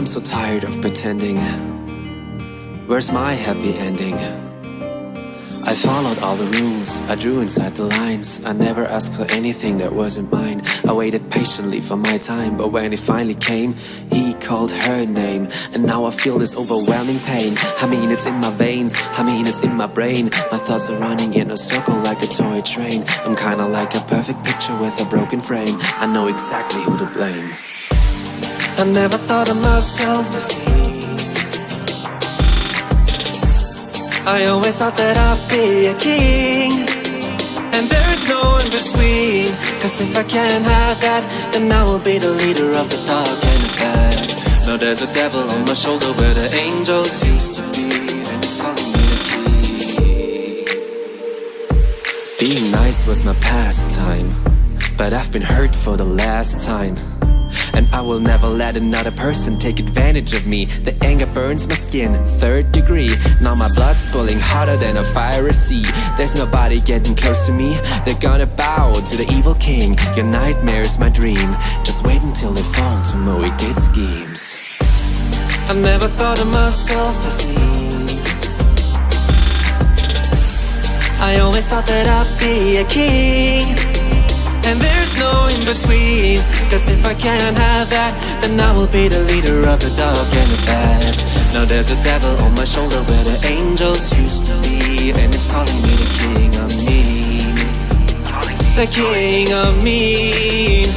I'm so tired of pretending. Where's my happy ending? I followed all the rules, I drew inside the lines. I never asked for anything that wasn't mine. I waited patiently for my time, but when it finally came, he called her name. And now I feel this overwhelming pain. I mean, it's in my veins, I mean, it's in my brain. My thoughts are running in a circle like a toy train. I'm kinda like a perfect picture with a broken frame. I know exactly who to blame. I never thought of myself as me. I always thought that I'd be a king, and there's no in between. Cause if I can't have that, then I will be the leader of the dark and the bad. Now there's a devil on my shoulder where the angels used to be, and it's calling me the king. Being nice was my pastime, but I've been hurt for the last time. And I will never let another person take advantage of me. The anger burns my skin, 3rd degree. Now my blood's pulling hotter than a fiery sea. There's nobody getting close to me. They're gonna bow to the evil king. Your nightmare is my dream. Just wait until they fall to my wicked schemes. I never thought of myself as me. I always thought that I'd be a king, and there's no in between. Cause if I can't have that, then I will be the leader of the dark and the bad. Now there's a devil on my shoulder where the angels used to be, and it's calling me the king of mean. The king of mean.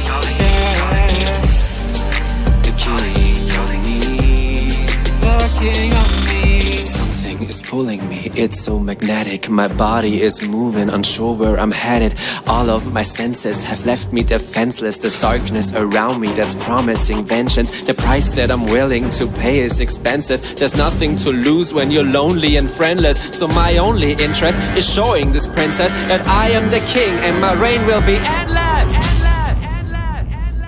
The king of mean. The king of mean. Something is pulling me, it's so magnetic. My body is moving, unsure where I'm headed. All of my senses have left me defenseless. There's darkness around me that's promising vengeance. The price that I'm willing to pay is expensive. There's nothing to lose when you're lonely and friendless. So my only interest is showing this princess that I am the king and my reign will be endless.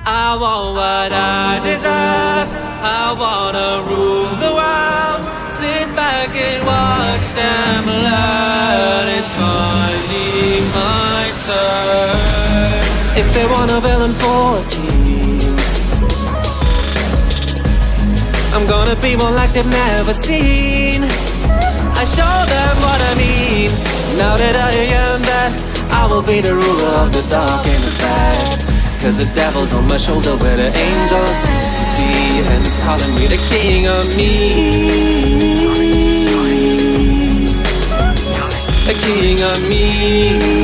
I want what I deserve. I wanna rule the world. Sit back and watch them learn. It's finally my turn. If they want a villain for a king, I'm gonna be one like they've never seen. I show them what I mean. Now that I am that, I will be the ruler of the dark and the bad. Cause the devil's on my shoulder where the angels used to be, and it's calling me the king of me. The king of me.